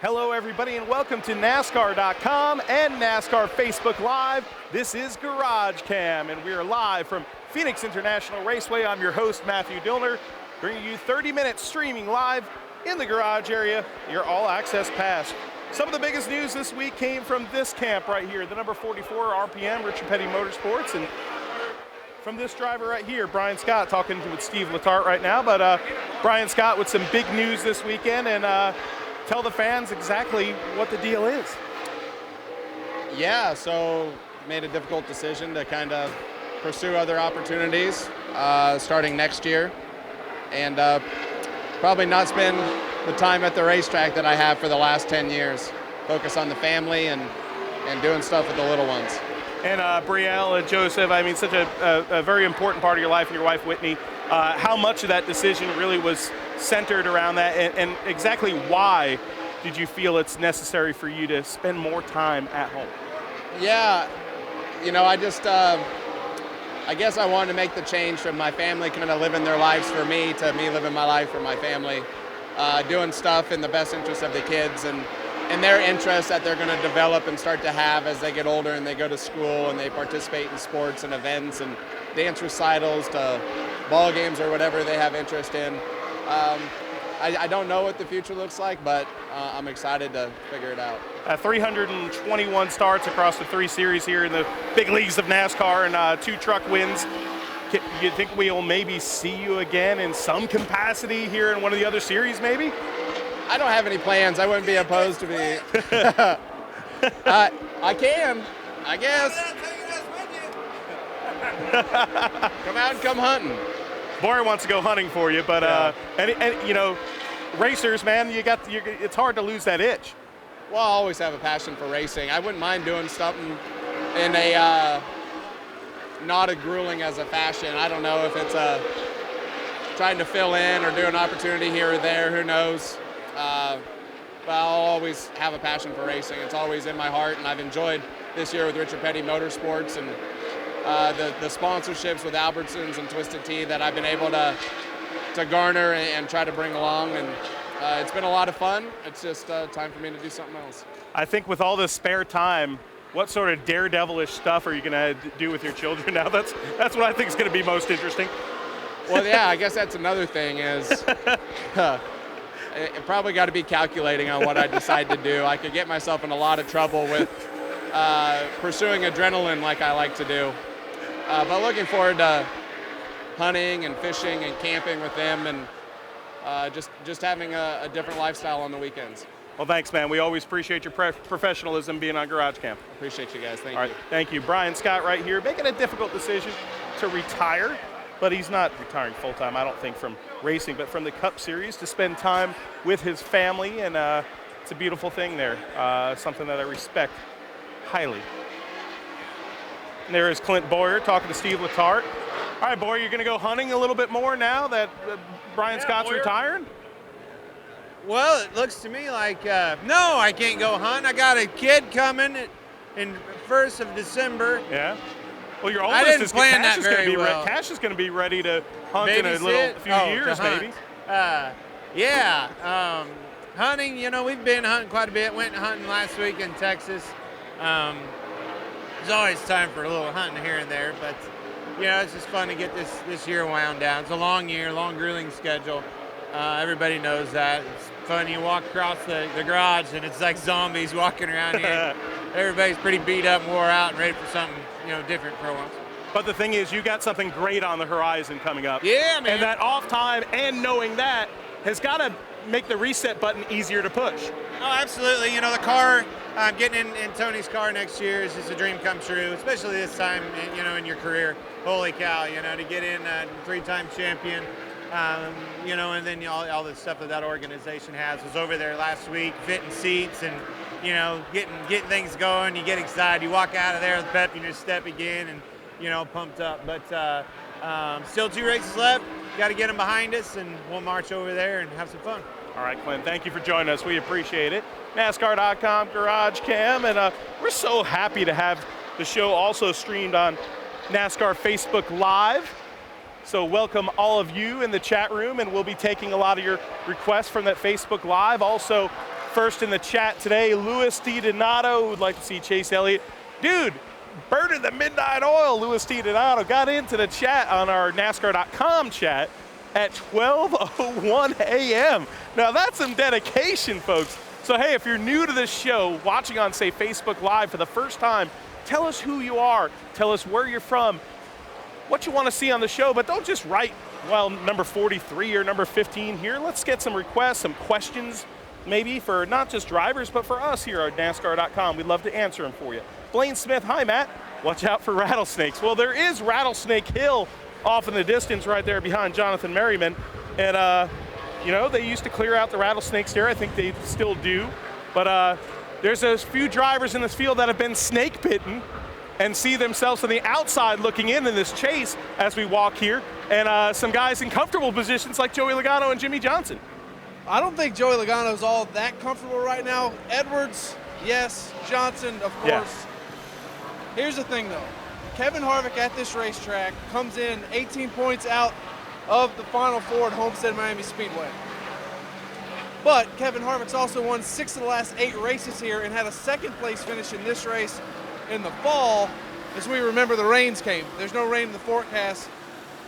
Hello, everybody, and welcome to NASCAR.com and NASCAR Facebook Live. This is GarageCam, and we are live from Phoenix International Raceway. I'm your host, Matthew Dillner, bringing you 30 minutes streaming live in the garage area, your all-access pass. Some of the biggest news this week came from this camp right here, the number 44 RPM, Richard Petty Motorsports, and from this driver right here, Brian Scott, talking with Steve Letarte right now, but Brian Scott with some big news this weekend, and tell the fans exactly what the deal is. Yeah, so made a difficult decision to kind of pursue other opportunities starting next year, and probably not spend the time at the racetrack that I have for the last 10 years. Focus on the family and doing stuff with the little ones. And Brielle and Joseph, I mean, such a very important part of your life, and your wife Whitney. How much of that decision really was centered around that, and exactly why did you feel it's necessary for you to spend more time at home? Yeah, you know, I just, I guess I wanted to make the change from my family kind of living their lives for me to me living my life for my family, doing stuff in the best interest of the kids and their interests that they're going to develop and start to have as they get older and they go to school and they participate in sports and events and dance recitals to ball games or whatever they have interest in. I don't know what the future looks like, but I'm excited to figure it out. 321 starts across the 3 series here in the big leagues of NASCAR and 2 truck wins. You think we'll maybe see you again in some capacity here in one of the other series maybe? I don't have any plans. I wouldn't be opposed to be. I can, I guess. Come out and come hunting. Bowyer wants to go hunting for you, but yeah. and you know, racers, man, it's hard to lose that itch. Well, I always have a passion for racing. I wouldn't mind doing something in a not as grueling as a fashion. I don't know if it's trying to fill in or do an opportunity here or there. Who knows? But I'll always have a passion for racing. It's always in my heart, and I've enjoyed this year with Richard Petty Motorsports and the sponsorships with Albertsons and Twisted Tea that I've been able to garner and try to bring along, and it's been a lot of fun. It's just time for me to do something else. I think with all this spare time, what sort of daredevilish stuff are you going to do with your children now? That's what I think is going to be most interesting. Well, yeah, I guess that's another thing is it probably got to be calculating on what I decide to do. I could get myself in a lot of trouble with pursuing adrenaline like I like to do. But looking forward to hunting and fishing and camping with them and just having a different lifestyle on the weekends. Well, thanks, man. We always appreciate your professionalism being on GarageCam. Appreciate you guys. Thank you. All right, thank you. Brian Scott right here making a difficult decision to retire, but he's not retiring full-time, I don't think, from racing, but from the Cup Series to spend time with his family, and it's a beautiful thing there, something that I respect highly. And there is Clint Bowyer talking to Steve Letarte. All right, Bowyer, you're going to go hunting a little bit more now that Brian Scott's retiring? Well, it looks to me like, no, I can't go hunt. I got a kid coming in 1st of December. Yeah. Well, your I oldest didn't is plan Cash that is going to very be well. Cash is going to be ready to hunt in a Babysit? few years, maybe. Yeah, hunting. You know, we've been hunting quite a bit. Went hunting last week in Texas. There's always time for a little hunting here and there, but you know, it's just fun to get this year wound down. It's a long year, long grueling schedule. Everybody knows that. It's fun. You walk across the garage and it's like zombies walking around here. Everybody's pretty beat up, wore out, and ready for something, you know, different for once. But the thing is, you got something great on the horizon coming up. Yeah, man. And that off time and knowing that has got to make the reset button easier to push. Oh, absolutely. You know, the car, getting in Tony's car next year is just a dream come true, especially this time, you know, in your career. Holy cow, you know, to get in 3-time champion, you know, and then all the stuff that organization has. Was over there last week, fitting seats and, you know, getting things going. You get excited. You walk out of there with pep in your step again and, you know, pumped up. But still 2 races left. Got to get them behind us, and we'll march over there and have some fun. All right, Clint, thank you for joining us. We appreciate it. NASCAR.com, GarageCam, and we're so happy to have the show also streamed on NASCAR Facebook Live. So welcome all of you in the chat room, and we'll be taking a lot of your requests from that Facebook Live. Also, First in the chat today, Louis DiBenedetto would like to see Chase Elliott. Dude, burning the midnight oil, Louis DiBenedetto got into the chat on our NASCAR.com chat at 12:01 a.m. Now that's some dedication, folks. So hey, if you're new to this show, watching on, say, Facebook Live for the first time, tell us who you are, tell us where you're from, what you want to see on the show, but don't just write, well, number 43 or number 15 here. Let's get some requests, some questions, maybe for not just drivers, but for us here at NASCAR.com. We'd love to answer them for you. Blaine Smith, hi, Matt. Watch out for rattlesnakes. Well, there is Rattlesnake Hill off in the distance right there behind Jonathan Merriman. And, you know, they used to clear out the rattlesnakes there. I think they still do. But there's a few drivers in this field that have been snake bitten and see themselves on the outside looking in this chase as we walk here. And some guys in comfortable positions like Joey Logano and Jimmy Johnson. I don't think Joey Logano is all that comfortable right now. Edwards, yes. Johnson, of course. Yeah. Here's the thing, though. Kevin Harvick at this racetrack comes in 18 points out of the Final Four at Homestead Miami Speedway. But Kevin Harvick's also won 6 of the last 8 races here and had a second-place finish in this race in the fall. As we remember, the rains came. There's no rain in the forecast.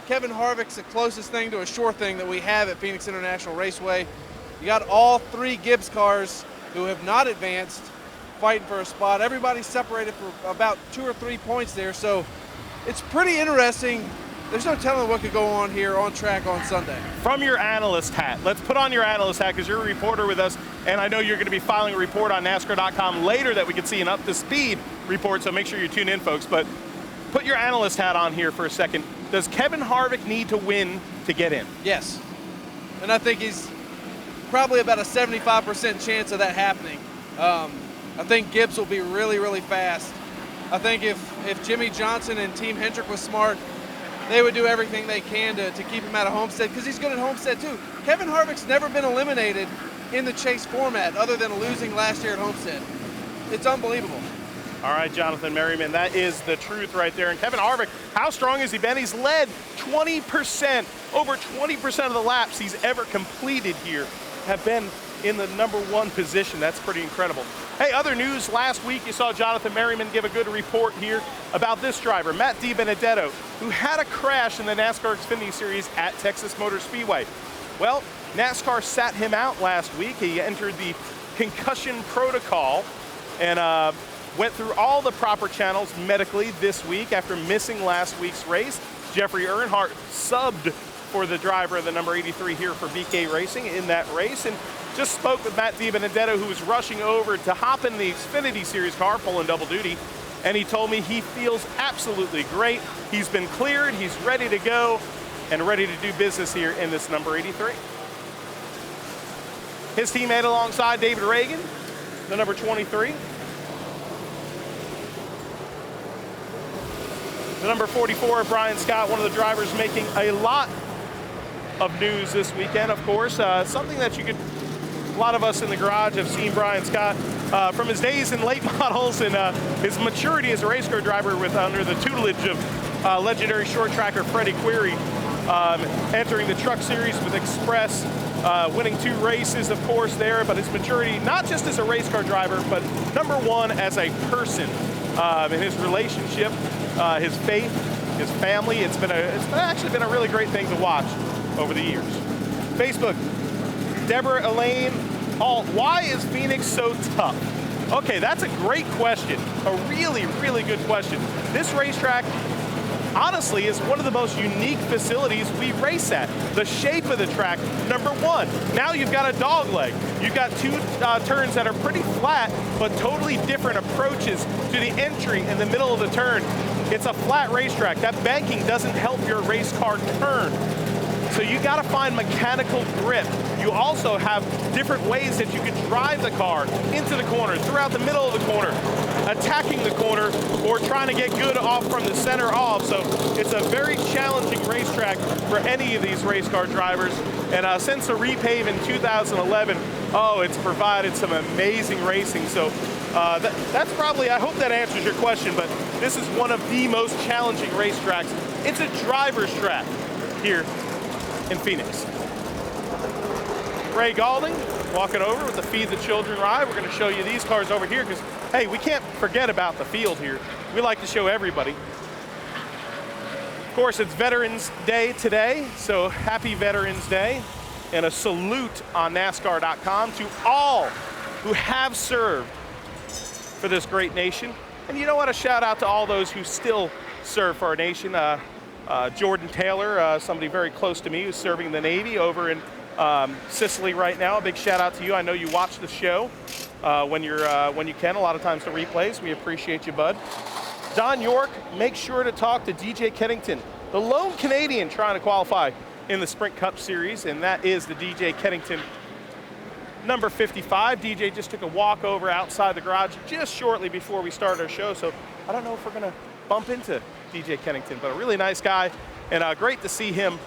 Kevin Harvick's the closest thing to a sure thing that we have at Phoenix International Raceway. You got all 3 Gibbs cars who have not advanced fighting for a spot. Everybody's separated for about 2 or 3 points there, so it's pretty interesting. There's no telling what could go on here on track on Sunday. From your analyst hat, let's put on your analyst hat because you're a reporter with us, and I know you're going to be filing a report on NASCAR.com later that we can see an up-to-speed report, so make sure you tune in, folks. But put your analyst hat on here for a second. Does Kevin Harvick need to win to get in? Yes, and I think he's probably about a 75% chance of that happening. I think Gibbs will be really, really fast. I think if Jimmy Johnson and Team Hendrick was smart, they would do everything they can to keep him out of Homestead because he's good at Homestead too. Kevin Harvick's never been eliminated in the chase format other than losing last year at Homestead. It's unbelievable. All right, Jonathan Merriman, that is the truth right there. And Kevin Harvick, how strong has he been? He's led 20%, over 20% of the laps he's ever completed here have been in the number 1 position. That's pretty incredible. Hey, other news, last week you saw Jonathan Merriman give a good report here about this driver, Matt DiBenedetto, who had a crash in the NASCAR Xfinity Series at Texas Motor Speedway. Well, NASCAR sat him out last week. He entered the concussion protocol and went through all the proper channels medically this week after missing last week's race. Jeffrey Earnhardt subbed for the driver of the number 83 here for BK Racing in that race, and just spoke with Matt DiBenedetto, who was rushing over to hop in the Xfinity Series car, pulling double duty, and he told me he feels absolutely great. He's been cleared, he's ready to go, and ready to do business here in this number 83. His teammate alongside David Reagan, the number 23. The number 44, Brian Scott, one of the drivers making a lot of news this weekend, of course. Something that a lot of us in the garage have seen Brian Scott from his days in late models and his maturity as a race car driver under the tutelage of legendary short tracker Freddie Query, entering the Truck Series with Express, winning 2 races, of course, there, but his maturity, not just as a race car driver, but number 1 as a person, in his relationship, his faith, his family. It's actually been a really great thing to watch over the years. Facebook, Deborah Elaine Alt, why is Phoenix so tough? Okay, that's a great question. A really, really good question. This racetrack, honestly, is one of the most unique facilities we race at. The shape of the track, number 1. Now you've got a dog leg. You've got 2 turns that are pretty flat, but totally different approaches to the entry in the middle of the turn. It's a flat racetrack. That banking doesn't help your race car turn. So you got to find mechanical grip. You also have different ways that you can drive the car into the corner, throughout the middle of the corner, attacking the corner, or trying to get good off from the center off. So it's a very challenging racetrack for any of these race car drivers. And since the repave in 2011, it's provided some amazing racing. So that's probably, I hope that answers your question, but this is one of the most challenging racetracks. It's a driver's track here in Phoenix. Ray Galding walking over with the Feed the Children ride. We're going to show you these cars over here because, hey, we can't forget about the field here. We like to show everybody. Of course, it's Veterans Day today, so happy Veterans Day. And a salute on NASCAR.com to all who have served for this great nation. And you know what, a shout out to all those who still serve for our nation. Jordan Taylor, somebody very close to me who's serving the Navy over in Sicily right now. A big shout out to you. I know you watch the show when you can. A lot of times the replays. We appreciate you, bud. Don York, make sure to talk to DJ Kennington, the lone Canadian trying to qualify in the Sprint Cup Series, and that is the DJ Kennington number 55. DJ just took a walk over outside the garage just shortly before we started our show, so I don't know if we're going to bump into DJ Kennington, but a really nice guy, and great to see him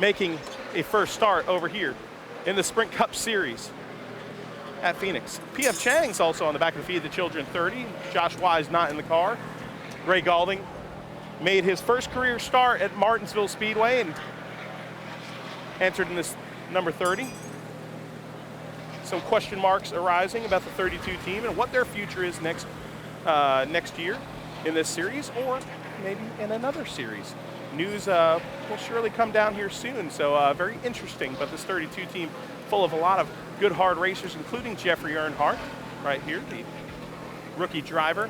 making a first start over here in the Sprint Cup Series at Phoenix. P.F. Chang's also on the back of the Feed the Children 30. Josh Wise not in the car. Ray Galding made his first career start at Martinsville Speedway and entered in this number 30. Some question marks arising about the 32 team and what their future is next year in this series, or maybe in another series. News will surely come down here soon, so very interesting. But this 32 team full of a lot of good hard racers, including Jeffrey Earnhardt right here, the rookie driver.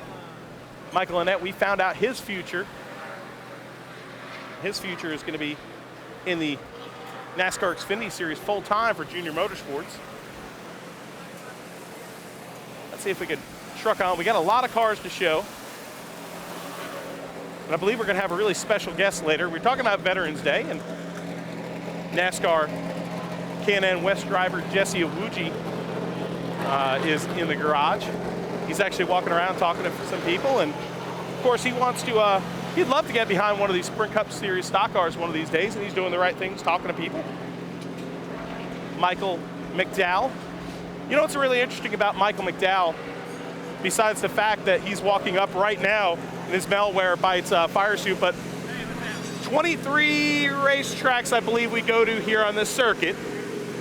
Michael Annett, we found out his future. His future is going to be in the NASCAR Xfinity Series full-time for Junior Motorsports. Let's see if we could truck on. We got a lot of cars to show. And I believe we're going to have a really special guest later. We're talking about Veterans Day, and NASCAR K&N West driver Jesse Awuji is in the garage. He's actually walking around talking to some people, and of course he wants to, he'd love to get behind one of these Sprint Cup Series stock cars one of these days, and he's doing the right things, talking to people. Michael McDowell. You know what's really interesting about Michael McDowell, besides the fact that he's walking up right now in his malware bites fire suit, but 23 racetracks I believe we go to here on this circuit,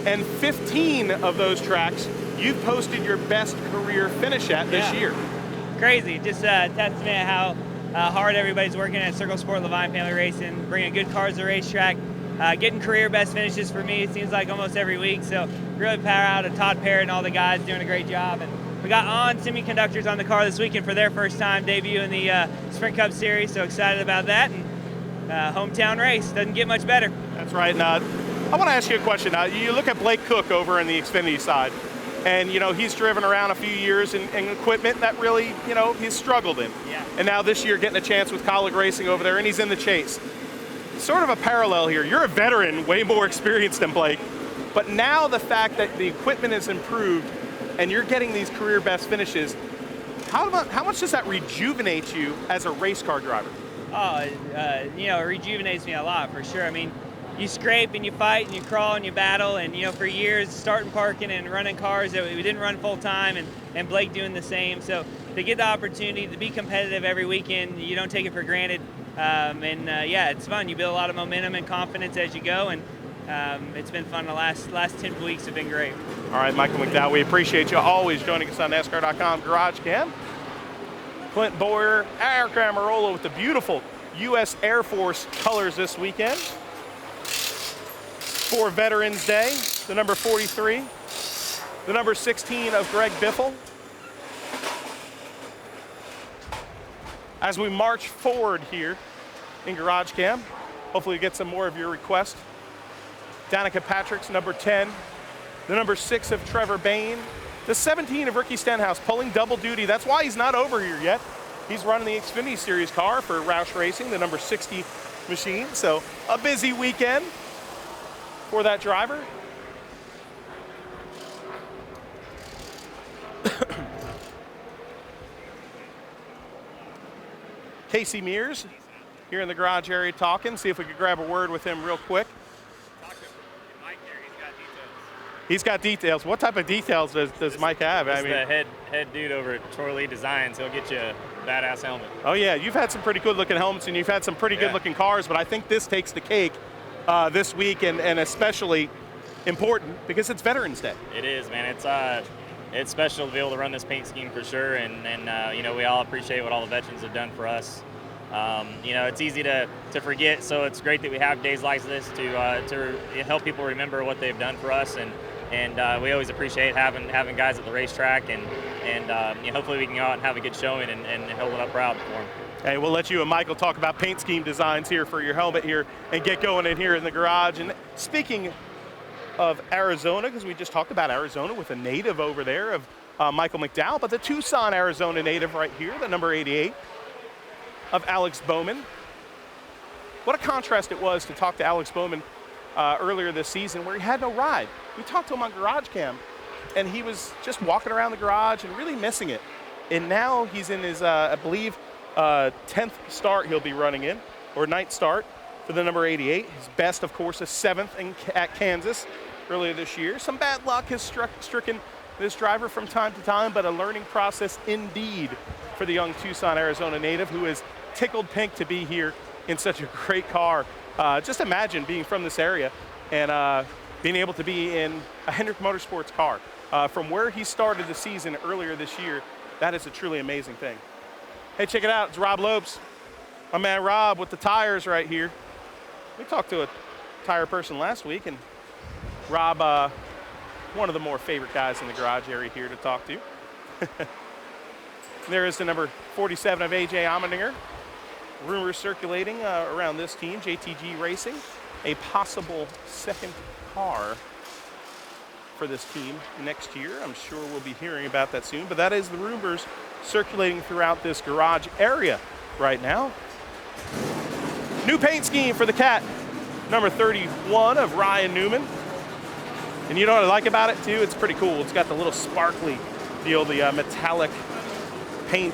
and 15 of those tracks you've posted your best career finish at this year. Crazy, just testament to how hard everybody's working at Circle Sport Levine Family Racing, bringing good cars to the racetrack, getting career best finishes for me, it seems like almost every week, so really proud of Todd Parrott and all the guys doing a great job. And we got On Semiconductors on the car this weekend for their first time debut in the Sprint Cup Series, so excited about that, and hometown race, doesn't get much better. That's right. I want to ask you a question. You look at Blake Cook over in the Xfinity side, and you know he's driven around a few years in equipment that really, you know, he's struggled in. Yeah. And now this year getting a chance with Colleague Racing over there, and he's in the chase. Sort of a parallel here. You're a veteran, way more experienced than Blake, but now the fact that the equipment has improved and you're getting these career best finishes, how much does that rejuvenate you as a race car driver? Oh, you know, it rejuvenates me a lot for sure. I mean, you scrape and you fight and you crawl and you battle, and you know, for years starting parking and running cars that we didn't run full time, and Blake doing the same. So to get the opportunity to be competitive every weekend, you don't take it for granted. Yeah, it's fun. You build a lot of momentum and confidence as you go, and it's been fun. The last 10 weeks have been great. All right, Michael McDowell, we appreciate you always joining us on NASCAR.com GarageCam. Clint Bowyer, Eric Amarola with the beautiful U.S. Air Force colors this weekend for Veterans Day. The number 43, the number 16 of Greg Biffle. As we march forward here in GarageCam, hopefully we get some more of your requests. Danica Patrick's number 10, the number 6 of Trevor Bayne, the 17 of Ricky Stenhouse, pulling double duty. That's why he's not over here yet. He's running the Xfinity Series car for Roush Racing, the number 60 machine. So a busy weekend for that driver. Casey Mears here in the garage area talking. See if we could grab a word with him real quick. He's got details. What type of details does Mike have? He's the head dude over at Torley Designs. He'll get you a badass helmet. Oh yeah, you've had some pretty good looking helmets and you've had some pretty good looking cars, but I think this takes the cake this week, and especially important because it's Veterans Day. It is, man. It's special to be able to run this paint scheme for sure, and you know, we all appreciate what all the veterans have done for us. You know, it's easy to forget, so it's great that we have days like this to help people remember what they've done for us, and we always appreciate having guys at the racetrack, and you know, hopefully we can go out and have a good showing and hold it up proud for them. Hey, we'll let you and Michael talk about paint scheme designs here for your helmet here and get going in here in the garage. And speaking of Arizona, because we just talked about Arizona with a native over there of Michael McDowell, but the Tucson, Arizona native right here, the number 88 of Alex Bowman. What a contrast it was to talk to Alex Bowman earlier this season where he had no ride. We talked to him on GarageCam, and he was just walking around the garage and really missing it. And now he's in his, I believe, 10th start he'll be running in, or 9th start for the number 88. His best, of course, is 7th at Kansas earlier this year. Some bad luck has stricken this driver from time to time, but a learning process indeed for the young Tucson, Arizona native who is tickled pink to be here in such a great car. Just imagine being from this area and being able to be in a Hendrick Motorsports car. From where he started the season earlier this year, that is a truly amazing thing. Hey, check it out, it's Rob Lopes. My man Rob with the tires right here. We talked to a tire person last week, and Rob, one of the more favorite guys in the garage area here to talk to. There is the number 47 of AJ Allmendinger. Rumors circulating around this team, JTG Racing, a possible second car for this team next year. I'm sure we'll be hearing about that soon, but that is the rumors circulating throughout this garage area right now. New paint scheme for the Cat, number 31 of Ryan Newman. And you know what I like about it too? It's pretty cool. It's got the little sparkly deal, the metallic paint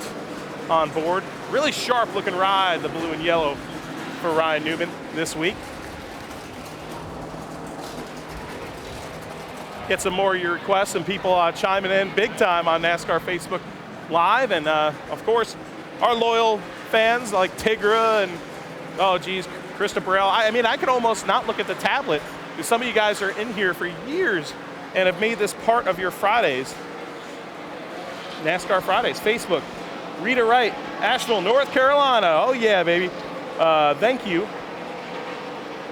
on board. Really sharp looking ride, the blue and yellow for Ryan Newman this week. Get some more of your requests and people chiming in big time on NASCAR Facebook Live. And of course, our loyal fans like Tigra and, oh geez, Krista Burrell. I mean, I could almost not look at the tablet because some of you guys are in here for years and have made this part of your Fridays. NASCAR Fridays, Facebook. Rita Wright, Asheville, North Carolina. Oh yeah, baby. Thank you.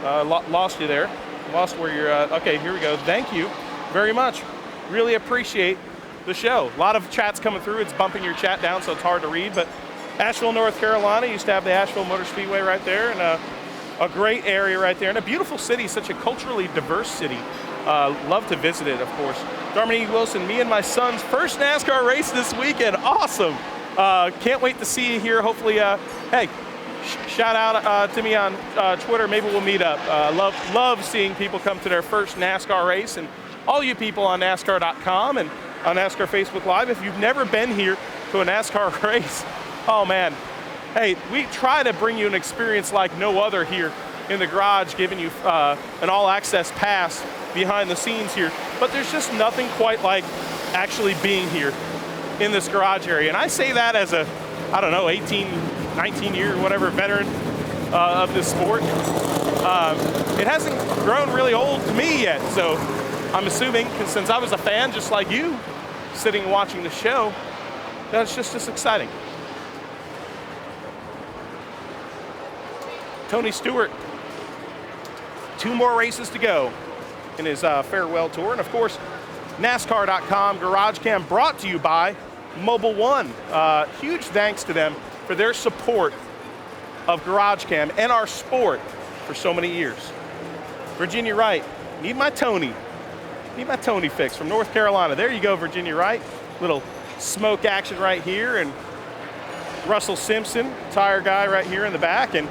Lost you there. Lost where you're, okay, here we go. Thank you very much. Really appreciate the show. A lot of chats coming through. It's bumping your chat down, so it's hard to read, but Asheville, North Carolina, used to have the Asheville Motor Speedway right there, and a great area right there, and a beautiful city, such a culturally diverse city. Love to visit it, of course. Darminique Wilson, me and my son's first NASCAR race this weekend. Awesome. Can't wait to see you here. Hopefully, hey, shout out to me on Twitter. Maybe we'll meet up. Love seeing people come to their first NASCAR race, and all you people on NASCAR.com and on NASCAR Facebook Live, if you've never been here to a NASCAR race, oh man, hey, we try to bring you an experience like no other here in the garage, giving you an all-access pass behind the scenes here, but there's just nothing quite like actually being here in this garage area. And I say that as a, I don't know, 18, 19 year, whatever, veteran of this sport. It hasn't grown really old to me yet, so I'm assuming, because since I was a fan just like you, sitting and watching the show, that's just as exciting. Tony Stewart, 2 more races to go in his farewell tour. And of course, NASCAR.com, GarageCam, brought to you by Mobile One. Huge thanks to them for their support of GarageCam and our sport for so many years. Virginia Wright, need my Tony fix from North Carolina. There you go, Virginia Wright. Little smoke action right here, and Russell Simpson, tire guy right here in the back, and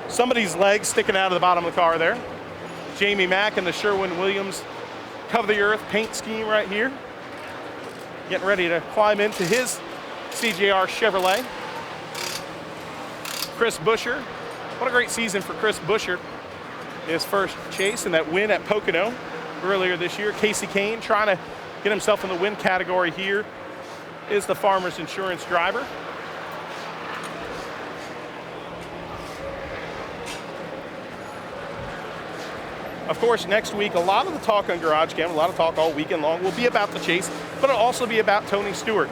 somebody's legs sticking out of the bottom of the car there. Jamie Mack and the Sherwin-Williams Cover the Earth paint scheme right here. Getting ready to climb into his CJR Chevrolet. Chris Buescher. What a great season for Chris Buescher. His first chase and that win at Pocono earlier this year. Casey Kane trying to get himself in the win category here is the Farmers Insurance driver. Of course, next week, a lot of the talk on GarageCam, a lot of talk all weekend long, will be about the chase, but it'll also be about Tony Stewart.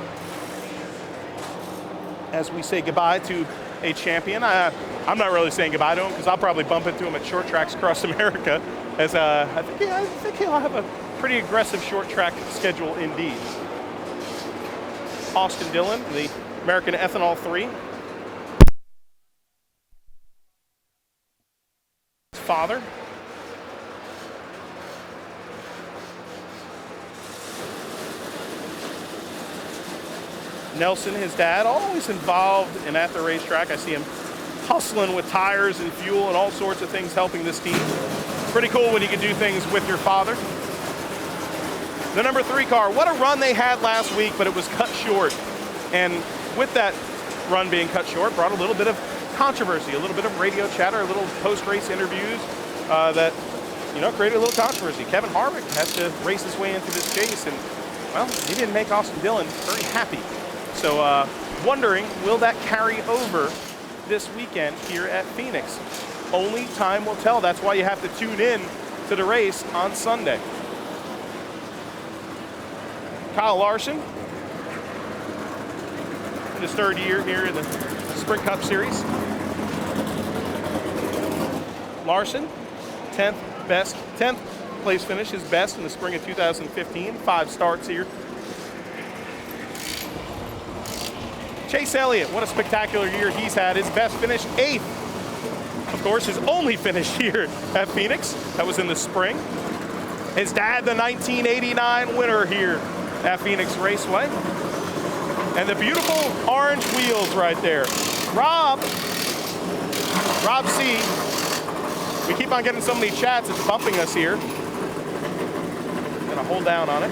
As we say goodbye to a champion, I'm not really saying goodbye to him because I'll probably bump into him at short tracks across America. As I think he'll have a pretty aggressive short track schedule indeed. Austin Dillon, the American Ethanol 3. His father. Nelson, his dad, always involved and at the racetrack. I see him hustling with tires and fuel and all sorts of things helping this team. Pretty cool when you can do things with your father. The number 3 car, what a run they had last week, but it was cut short. And with that run being cut short, brought a little bit of controversy, a little bit of radio chatter, a little post-race interviews that, created a little controversy. Kevin Harvick had to race his way into this chase, and, well, he didn't make Austin Dillon very happy. So wondering, will that carry over this weekend here at Phoenix? Only time will tell. That's why you have to tune in to the race on Sunday. Kyle Larson, in his 3rd year here in the Sprint Cup Series. Larson, 10th place finish, his best in the spring of 2015. 5 starts here. Chase Elliott, what a spectacular year he's had. His best finish, 8th. Of course, his only finish here at Phoenix. That was in the spring. His dad, the 1989 winner here at Phoenix Raceway. And the beautiful orange wheels right there. Rob C. We keep on getting so many chats, it's bumping us here. Gonna hold down on it.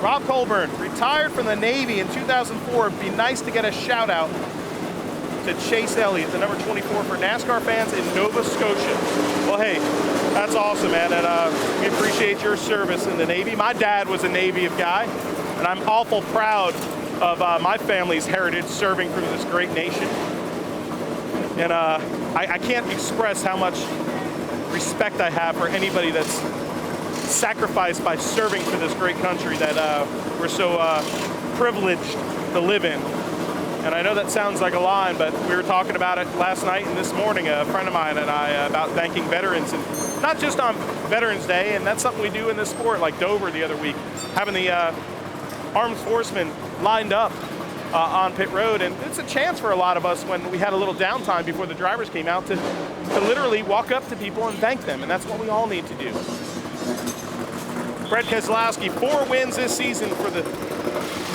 Rob Colburn, retired from the Navy in 2004. It'd be nice to get a shout out to Chase Elliott, the number 24 for NASCAR fans in Nova Scotia. Well, hey, that's awesome, man, and we appreciate your service in the Navy. My dad was a Navy guy, and I'm awful proud of my family's heritage serving for this great nation. And I can't express how much respect I have for anybody that's sacrificed by serving for this great country that we're so privileged to live in. And I know that sounds like a line, but we were talking about it last night and this morning, a friend of mine and I, about thanking veterans, and not just on Veterans Day, and that's something we do in this sport, like Dover the other week, having the armed forcemen lined up on pit road. And it's a chance for a lot of us when we had a little downtime before the drivers came out to literally walk up to people and thank them, and that's what we all need to do. Brad Keselowski, 4 wins this season for the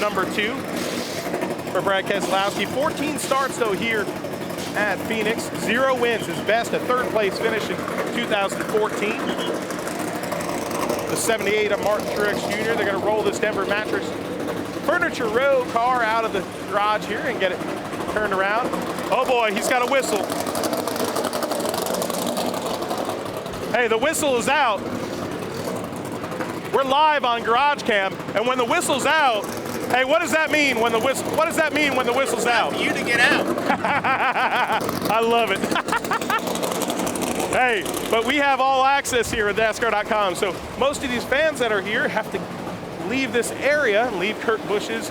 number 2 for Brad Keselowski. 14 starts though here at Phoenix, 0 wins, his best, a 3rd place finish in 2014. The 78 of Martin Truex Jr., they're gonna roll this Denver Mattress Furniture Row car out of the garage here and get it turned around. Oh boy, he's got a whistle. Hey, the whistle is out. We're live on GarageCam, and when the whistle's out, hey, what does that mean when the whistle? What does that mean when the whistle's out? For you to get out. I love it. Hey, but we have all access here at NASCAR.com, so most of these fans that are here have to leave this area and leave Kurt Busch's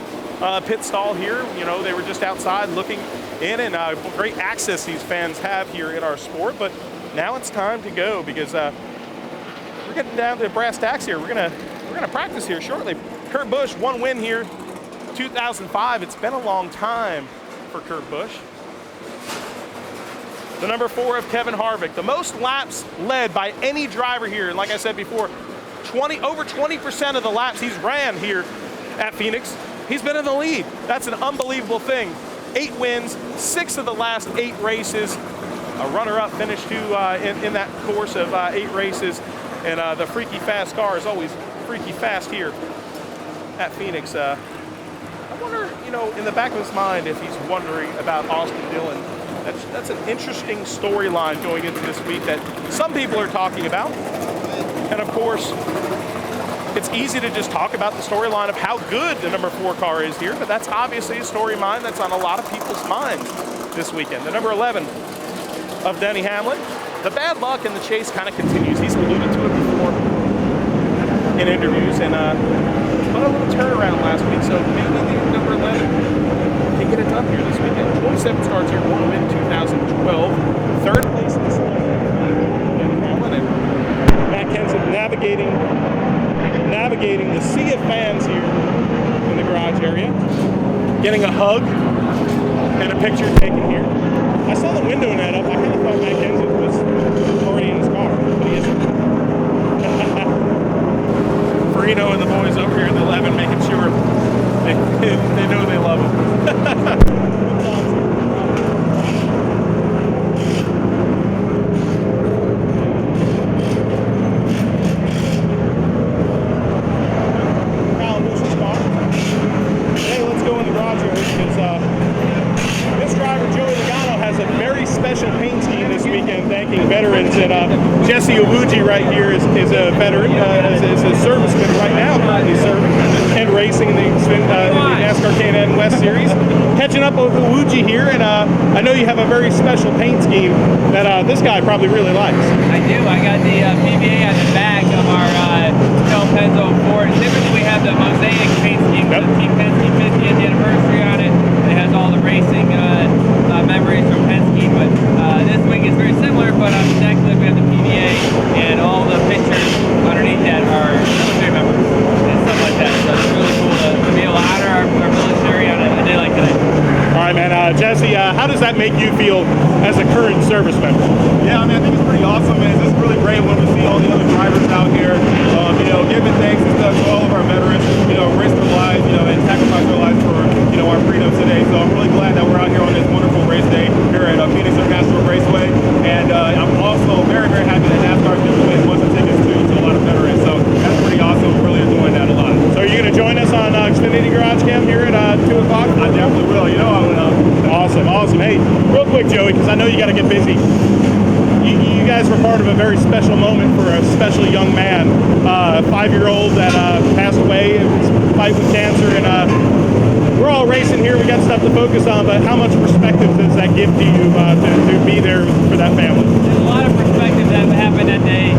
pit stall here. You know, they were just outside looking in, and great access these fans have here in our sport. But now it's time to go because we're getting down to brass tacks here. We're gonna practice here shortly. Kurt Busch, 1 win here, 2005. It's been a long time for Kurt Busch. The number 4 of Kevin Harvick, the most laps led by any driver here. And like I said before, over 20% of the laps he's ran here at Phoenix, he's been in the lead. That's an unbelievable thing. 8 wins, 6 of the last 8 races. A runner-up finish too in that course of 8 races. And the freaky fast car is always freaky fast here at Phoenix. I wonder, you know, in the back of his mind if he's wondering about Austin Dillon. That's an interesting storyline going into this week that some people are talking about. And of course, it's easy to just talk about the storyline of how good the number 4 car is here, but that's obviously a storyline that's on a lot of people's minds this weekend. The number 11 of Denny Hamlin, the bad luck and the chase kind of continues. He's alluded to it before in interviews, and but a little turnaround last week, so maybe the number 11 can get it done here this weekend. 27 starts here, won in 2012, third place in this and Matt Kenseth navigating the sea of fans here in the garage area, getting a hug and a picture taken here. I saw the window net up. I kind of thought Matt Kenseth was already in his car, but he isn't. Farino and the boys over here in the 11 making sure they know they love him. Veterans, and Jesse Owuji right here is a veteran, is a serviceman right now, currently serving and racing in the NASCAR Can-Am West Series. Catching up with Owuji here, and I know you have a very special paint scheme that this guy probably really likes. I do. I got the PBA on the back of our Penzo Ford. Typically we have the Mosaic paint scheme with the Team Penske 50th anniversary on it. It has all the racing memories from Penske, but this wing is very similar, but on the deck lid we have the PBA, and all the pictures underneath that are military members and stuff like that. So it's really cool to be able to honor our military on a day like today. All right, man. Jesse, how does that make you feel as a current service member? Yeah, I mean, I think it's pretty awesome, man. It's just really great when we see all the other drivers out here, giving thanks and stuff to all of our veterans, risk their lives, and sacrifice their lives for, our freedom today. So I'm really glad that we're out here on this wonderful race day here at Phoenix International Raceway. And I'm also very, very happy that NASCAR is giving away a bunch of tickets to a lot of veterans. So that's pretty awesome. We're really enjoying that a lot. So are you going to join us on Xfinity GarageCam here at 2 o'clock? I definitely will. I will. Awesome. Hey, real quick, Joey, because I know you got to get busy. You guys were part of a very special moment for a special young man, a 5-year-old that passed away in his fight with cancer, and we're all racing here. We got stuff to focus on, but how much perspective does that give to you to be there for that family? There's a lot of perspective that happened that day.